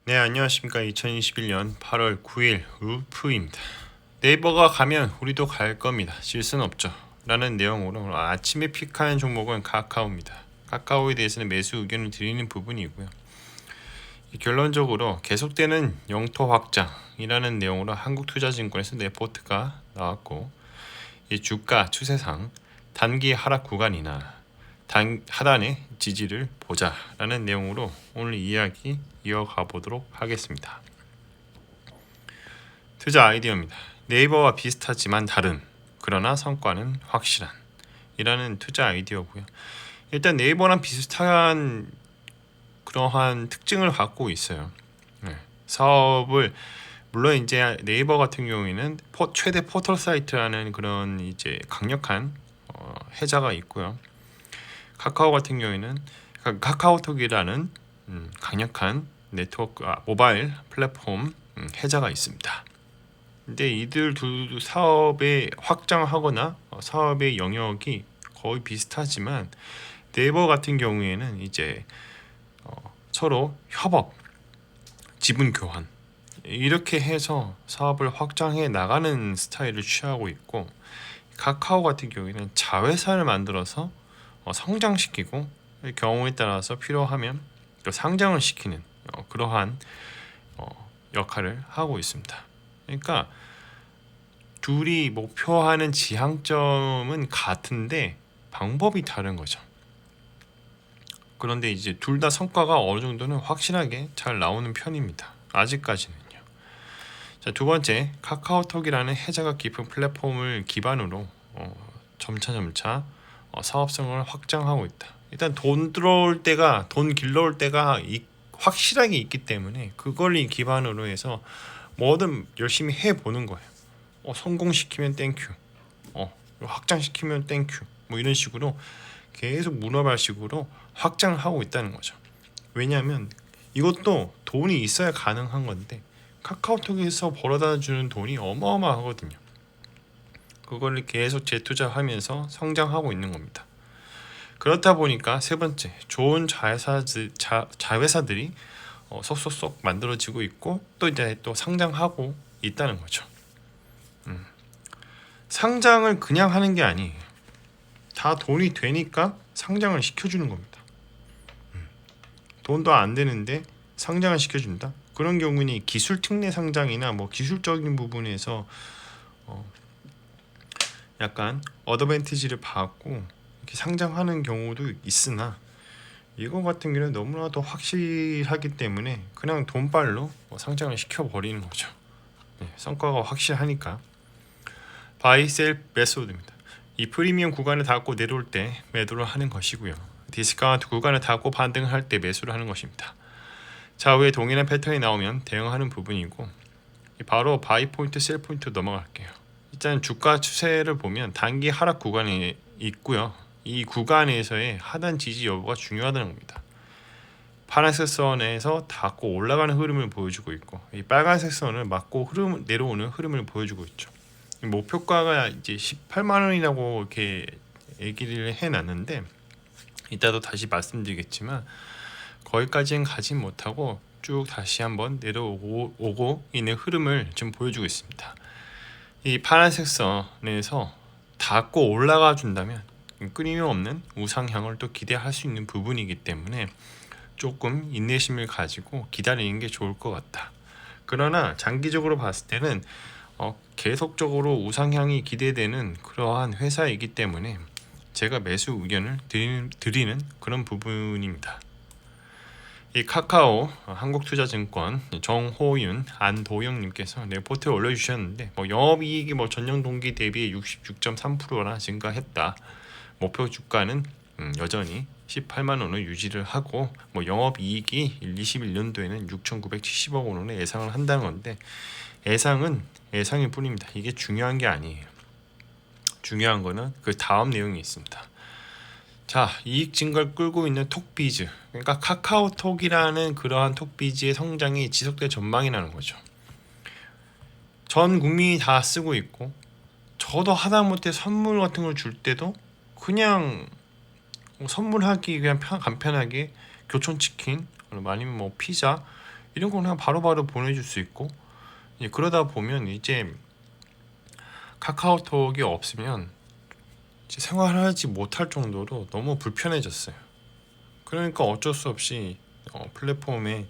네, 안녕하십니까. 2021년 8월 9일 울프입니다. 네이버가 가면 우리도 갈 겁니다. 질 수는 없죠. 라는 내용으로 오늘 아침에 픽하는 종목은 카카오입니다. 카카오에 대해서는 매수 의견을 드리는 부분이고요. 결론적으로 계속되는 영토 확장이라는 내용으로 한국투자증권에서 레포트가 나왔고, 이 주가 추세상 단기 하락 구간이나 하단의 지지를 보자라는 내용으로 오늘 이야기 이어가 보도록 하겠습니다. 투자 아이디어입니다. 네이버와 비슷하지만 다른, 그러나 성과는 확실한 이라는 투자 아이디어고요. 일단 네이버랑 비슷한 그러한 특징을 갖고 있어요. 사업을 물론 이제 네이버 같은 경우에는 최대 포털 사이트라는 그런 이제 강력한 해자가 있고요. 카카오 같은 경우에는 카카오톡이라는 강력한 네트워크 모바일 플랫폼 해자가 있습니다. 근데 이들 두 사업의 확장하거나 사업의 영역이 거의 비슷하지만 네이버 같은 경우에는 이제 서로 협업, 지분 교환 이렇게 해서 사업을 확장해 나가는 스타일을 취하고 있고, 카카오 같은 경우에는 자회사를 만들어서 성장시키고 경우에 따라서 필요하면 또 상장을 시키는 그러한 역할을 하고 있습니다. 그러니까 둘이 목표하는 지향점은 같은데 방법이 다른 거죠. 그런데 이제 둘 다 성과가 어느 정도는 확실하게 잘 나오는 편입니다. 아직까지는요. 자, 두 번째, 카카오톡이라는 해자가 깊은 플랫폼을 기반으로 점차 사업성을 확장하고 있다. 일단 돈 길러올 때가 확실하게 있기 때문에 그걸 기반으로 해서 뭐든 열심히 해보는 거예요. 성공시키면 땡큐, 확장시키면 땡큐, 뭐 이런 식으로 계속 문어발식으로 확장을 하고 있다는 거죠. 왜냐하면 이것도 돈이 있어야 가능한 건데 카카오톡에서 벌어다 주는 돈이 어마어마하거든요. 그걸 계속 재투자하면서 성장하고 있는 겁니다. 그렇다 보니까 세 번째, 좋은 자회사들이 속속속 만들어지고 있고 또 이제 또 상장하고 있다는 거죠. 상장을 그냥 하는 게 아니에요. 다 돈이 되니까 상장을 시켜주는 겁니다. 돈도 안 되는데 상장을 시켜준다. 그런 경우는 기술 특례 상장이나 뭐 기술적인 부분에서 약간 어드밴티지를 받고 이렇게 상장하는 경우도 있으나, 이거 같은 경우는 너무나도 확실하기 때문에 그냥 돈발로 상장을 시켜버리는 거죠. 성과가 확실하니까. 바이셀 메소드입니다. 이 프리미엄 구간을 닿고 내려올 때 매도를 하는 것이고요. 디스카운트 구간을 닿고 반등할 때 매수를 하는 것입니다. 좌우에 동일한 패턴이 나오면 대응하는 부분이고, 바로 바이 포인트, 셀 포인트 넘어갈게요. 일단 주가 추세를 보면 단기 하락 구간이 있고요. 이 구간에서의 하단 지지 여부가 중요하다는 겁니다. 파란색 선에서 닿고 올라가는 흐름을 보여주고 있고, 이 빨간색 선을 맞고 내려오는 흐름을 보여주고 있죠. 목표가가 이제 18만 원이라고 이렇게 얘기를 해놨는데, 이따도 다시 말씀드리겠지만 거기까지는 가지 못하고 쭉 다시 한번 내려오고 있는 흐름을 좀 보여주고 있습니다. 이 파란색 선에서 닿고 올라가 준다면 끊임없는 우상향을 또 기대할 수 있는 부분이기 때문에 조금 인내심을 가지고 기다리는 게 좋을 것 같다. 그러나 장기적으로 봤을 때는 계속적으로 우상향이 기대되는 그러한 회사이기 때문에 제가 매수 의견을 드리는 그런 부분입니다. 이 카카오 한국투자증권 정호윤 안도영님께서 레포트에 올려주셨는데, 영업이익이 전년 동기 대비 66.3%나 증가했다. 목표 주가는 여전히 18만 원을 유지를 하고, 영업이익이 21년도에는 6,970억 원을 예상을 한다는 건데, 예상은 예상일 뿐입니다. 이게 중요한 게 아니에요. 중요한 거는 그 다음 내용이 있습니다. 자, 이익 증가를 끌고 있는 톡비즈, 그러니까 카카오톡이라는 그러한 톡비즈의 성장이 지속될 전망이라는 거죠. 전 국민이 다 쓰고 있고, 저도 하다못해 선물 같은 걸 줄 때도 그냥 선물하기 그냥 간편하게 교촌치킨 아니면 피자 이런 거 그냥 바로바로 보내줄 수 있고, 그러다 보면 이제 카카오톡이 없으면 이제 생활하지 못할 정도로 너무 불편해졌어요. 그러니까 어쩔 수 없이 플랫폼에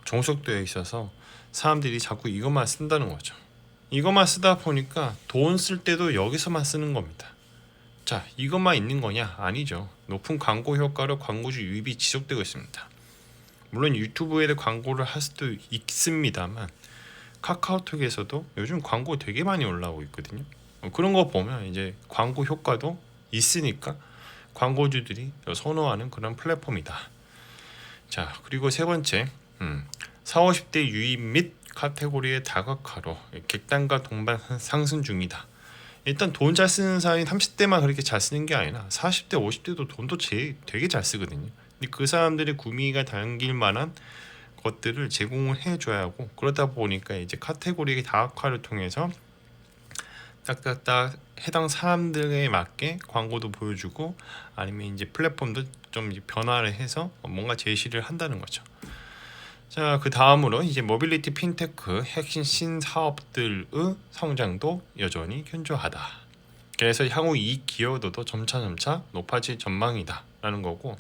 종속되어 있어서 사람들이 자꾸 이것만 쓴다는 거죠. 이것만 쓰다 보니까 돈 쓸 때도 여기서만 쓰는 겁니다. 자, 이것만 있는 거냐? 아니죠. 높은 광고 효과로 광고주 유입이 지속되고 있습니다. 물론 유튜브에 광고를 할 수도 있습니다만 카카오톡에서도 요즘 광고 되게 많이 올라오고 있거든요. 그런 거 보면 이제 광고 효과도 있으니까 광고주들이 선호하는 그런 플랫폼이다. 자, 그리고 세 번째, 40, 50대 유입 및 카테고리의 다각화로 객단과 동반 상승 중이다. 일단 돈 잘 쓰는 사람이 30대만 그렇게 잘 쓰는 게 아니라 40대, 50대도 돈도 되게 잘 쓰거든요. 근데 그 사람들의 구미가 당길 만한 것들을 제공을 해줘야 하고, 그러다 보니까 이제 카테고리의 다각화를 통해서 딱딱딱 해당 사람들에 맞게 광고도 보여주고, 아니면 이제 플랫폼도 좀 변화를 해서 뭔가 제시를 한다는 거죠. 자, 그 다음으로 이제 모빌리티 핀테크 핵심 신사업들의 성장도 여전히 견조하다. 그래서 향후 이익 기여도도 점차 높아질 전망이다라는 거고,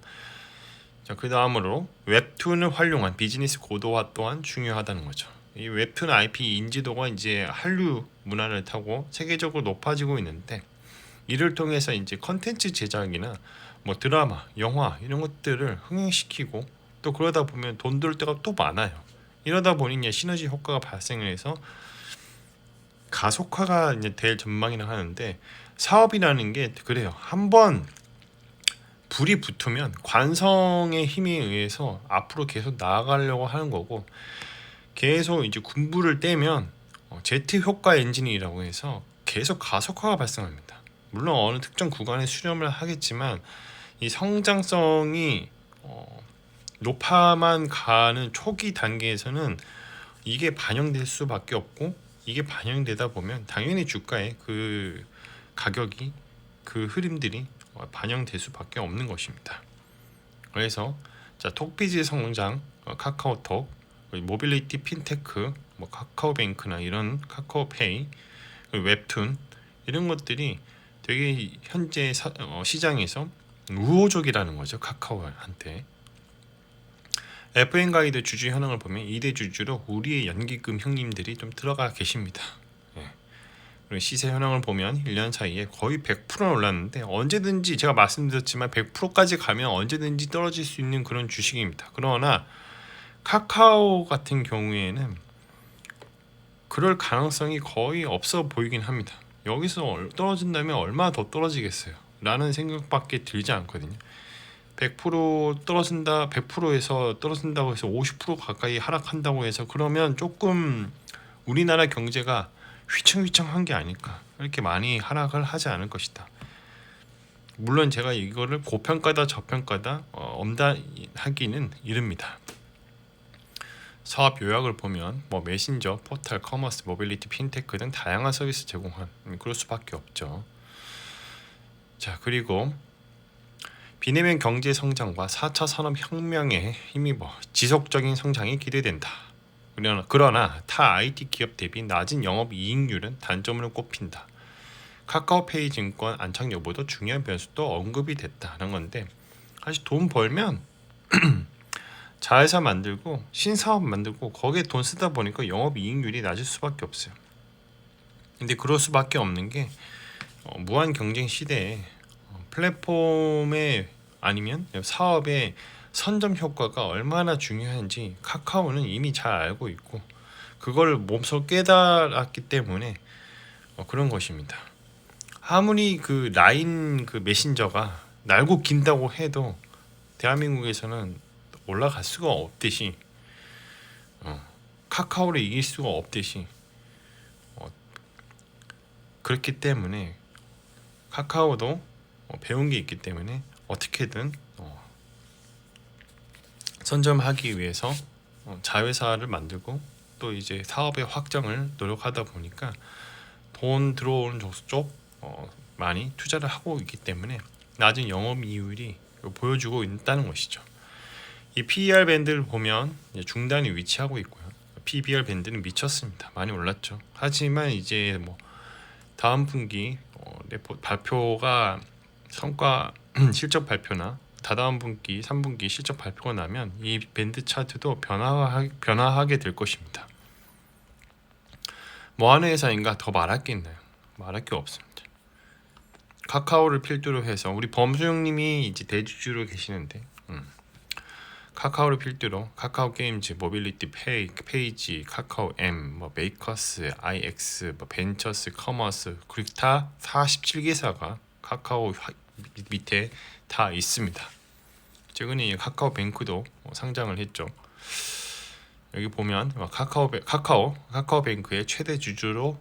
자, 그 다음으로 웹툰을 활용한 비즈니스 고도화 또한 중요하다는 거죠. 이 웹툰 IP 인지도가 이제 한류 문화를 타고 세계적으로 높아지고 있는데, 이를 통해서 이제 컨텐츠 제작이나 뭐 드라마, 영화 이런 것들을 흥행시키고, 또 그러다 보면 돈 들 때가 또 많아요. 이러다 보니 이제 시너지 효과가 발생을 해서 가속화가 이제 될 전망이라 하는데, 사업이라는 게 그래요. 한번 불이 붙으면 관성의 힘에 의해서 앞으로 계속 나아가려고 하는 거고, 계속 이제 군부를 떼면 제트 효과 엔진이라고 해서 계속 가속화가 발생합니다. 물론 어느 특정 구간에 수렴을 하겠지만 이 성장성이 높아만 가는 초기 단계에서는 이게 반영될 수밖에 없고, 이게 반영되다 보면 당연히 주가에 그 가격이, 그 흐름들이 반영될 수밖에 없는 것입니다. 그래서 자, 톡비즈의 성장, 카카오톡, 모빌리티 핀테크, 뭐 카카오뱅크나 이런 카카오페이, 웹툰 이런 것들이 되게 현재 시장에서 우호적이라는 거죠. 카카오한테. FM 가이드 주주 현황을 보면 2대 주주로 우리의 연기금 형님들이 좀 들어가 계십니다. 그리고 시세 현황을 보면 1년 사이에 거의 100% 올랐는데, 언제든지 제가 말씀드렸지만 100%까지 가면 언제든지 떨어질 수 있는 그런 주식입니다. 그러나 카카오 같은 경우에는 그럴 가능성이 거의 없어 보이긴 합니다. 여기서 떨어진다면 얼마나 더 떨어지겠어요? 라는 생각밖에 들지 않거든요. 100% 떨어진다, 100%에서 떨어진다고 해서 50% 가까이 하락한다고 해서 그러면 조금 우리나라 경제가 휘청휘청한 게 아닐까, 이렇게 많이 하락을 하지 않을 것이다. 물론 제가 이거를 고평가다 저평가다 엄단하기는 이릅니다. 사업 요약을 보면 뭐 메신저, 포털, 커머스, 모빌리티, 핀테크 등 다양한 서비스 제공한, 그럴 수밖에 없죠. 자, 그리고 비대면 경제 성장과 4차 산업혁명에 힘입어 지속적인 성장이 기대된다. 그러나 타 IT 기업 대비 낮은 영업이익률은 단점으로 꼽힌다. 카카오페이 증권 안착 여부도 중요한 변수도 언급이 됐다는 건데, 사실 돈 벌면 자회사 만들고 신사업 만들고 거기에 돈 쓰다 보니까 영업이익률이 낮을 수밖에 없어요. 근데 그럴 수밖에 없는 게 무한 경쟁 시대에 플랫폼의 아니면 사업의 선점 효과가 얼마나 중요한지 카카오는 이미 잘 알고 있고, 그걸 몸소 깨달았기 때문에 그런 것입니다. 아무리 그 라인 그 메신저가 날고 긴다고 해도 대한민국에서는 올라갈 수가 없듯이, 카카오를 이길 수가 없듯이, 그렇기 때문에 카카오도 배운 게 있기 때문에 어떻게든 선점하기 위해서 자회사를 만들고, 또 이제 사업의 확장을 노력하다 보니까 돈 들어오는 쪽 많이 투자를 하고 있기 때문에 낮은 영업이익률이 보여주고 있다는 것이죠. 이 PER 밴드를 보면 중단이 위치하고 있고요. PBR 밴드는 미쳤습니다. 많이 올랐죠. 하지만 이제 뭐 다음 분기 발표가 성과 실적 발표나 다다음 분기 3분기 실적 발표가 나면 이 밴드 차트도 변화하게 될 것입니다. 뭐 하는 회사인가 더 말할 게 있나요? 말할 게 없습니다. 카카오를 필두로 해서 우리 범수영님이 이제 대주주로 계시는데 카카오를 필두로 카카오 게임즈, 모빌리티 페이지, 카카오 M, 뭐 메이커스, IX, 뭐 벤처스, 커머스, 그리고 다 47개사가 카카오 밑에 다 있습니다. 최근에 카카오 뱅크도 상장을 했죠. 여기 보면 카카오 뱅크의 최대 주주로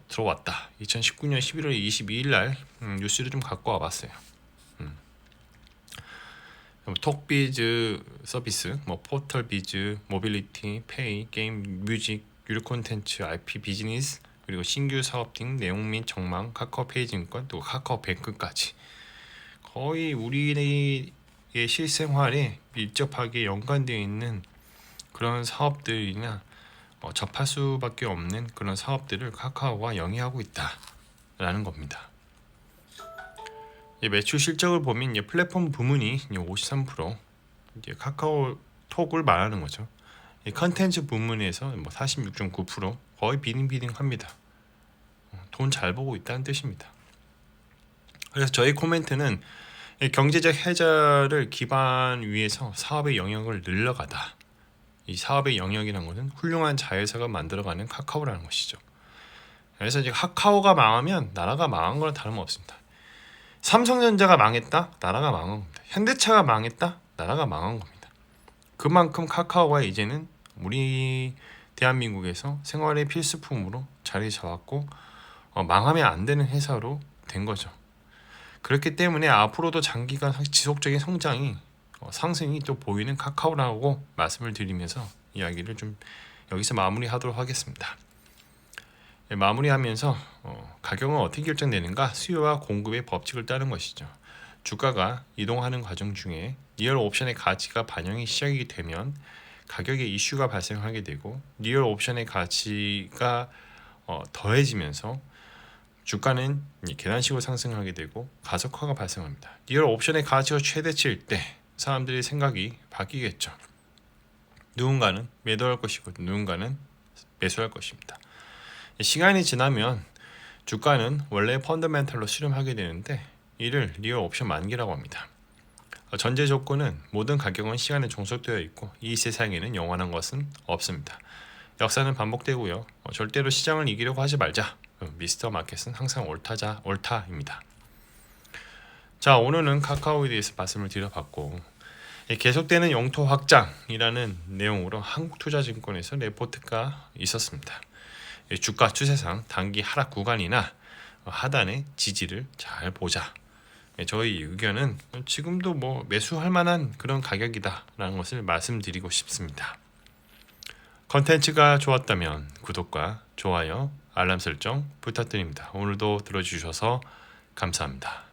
들어왔다. 2019년 11월 22일 날 뉴스를 좀 갖고 와봤어요. 톡비즈 서비스, 뭐 포털 비즈, 모빌리티, 페이, 게임, 뮤직, 유료 콘텐츠, IP 비즈니스, 그리고 신규 사업 등 내용 및 정망, 카카오 페이증권, 또 카카오 뱅크까지 거의 우리의 실생활에 밀접하게 연관되어 있는 그런 사업들이나 접할 수밖에 없는 그런 사업들을 카카오가 영위하고 있다라는 겁니다. 매출 실적을 보면 플랫폼 부문이 53%, 이제 카카오톡을 말하는 거죠. 컨텐츠 부문에서 뭐 46.9% 거의 비등비등합니다. 돈 잘 보고 있다는 뜻입니다. 그래서 저희 코멘트는 경제적 해자를 기반 위해서 사업의 영역을 늘려가다. 이 사업의 영역이라는 것은 훌륭한 자회사가 만들어가는 카카오라는 것이죠. 그래서 이제 카카오가 망하면 나라가 망한 거랑 다름없습니다. 삼성전자가 망했다? 나라가 망한 겁니다. 현대차가 망했다? 나라가 망한 겁니다. 그만큼 카카오가 이제는 우리 대한민국에서 생활의 필수품으로 자리 잡았고 망하면 안 되는 회사로 된 거죠. 그렇기 때문에 앞으로도 장기간 지속적인 성장이 상승이 또 보이는 카카오라고 말씀을 드리면서 이야기를 좀 여기서 마무리하도록 하겠습니다. 마무리하면서 가격은 어떻게 결정되는가? 수요와 공급의 법칙을 따른 것이죠. 주가가 이동하는 과정 중에 리얼 옵션의 가치가 반영이 시작이 되면 가격에 이슈가 발생하게 되고 리얼 옵션의 가치가 더해지면서 주가는 계단식으로 상승하게 되고 가속화가 발생합니다. 리얼 옵션의 가치가 최대치일 때 사람들의 생각이 바뀌겠죠. 누군가는 매도할 것이고 누군가는 매수할 것입니다. 시간이 지나면 주가는 원래 펀더멘털로 수렴하게 되는데 이를 리얼 옵션 만기라고 합니다. 전제 조건은 모든 가격은 시간에 종속되어 있고 이 세상에는 영원한 것은 없습니다. 역사는 반복되고요. 절대로 시장을 이기려고 하지 말자. 미스터 마켓은 항상 옳다입니다. 자, 오늘은 카카오에 대해서 말씀을 드려봤고 계속되는 영토 확장이라는 내용으로 한국투자증권에서 레포트가 있었습니다. 주가 추세상 단기 하락 구간이나 하단의 지지를 잘 보자. 저희 의견은 지금도 뭐 매수할 만한 그런 가격이다라는 것을 말씀드리고 싶습니다. 컨텐츠가 좋았다면 구독과 좋아요, 알람 설정 부탁드립니다. 오늘도 들어주셔서 감사합니다.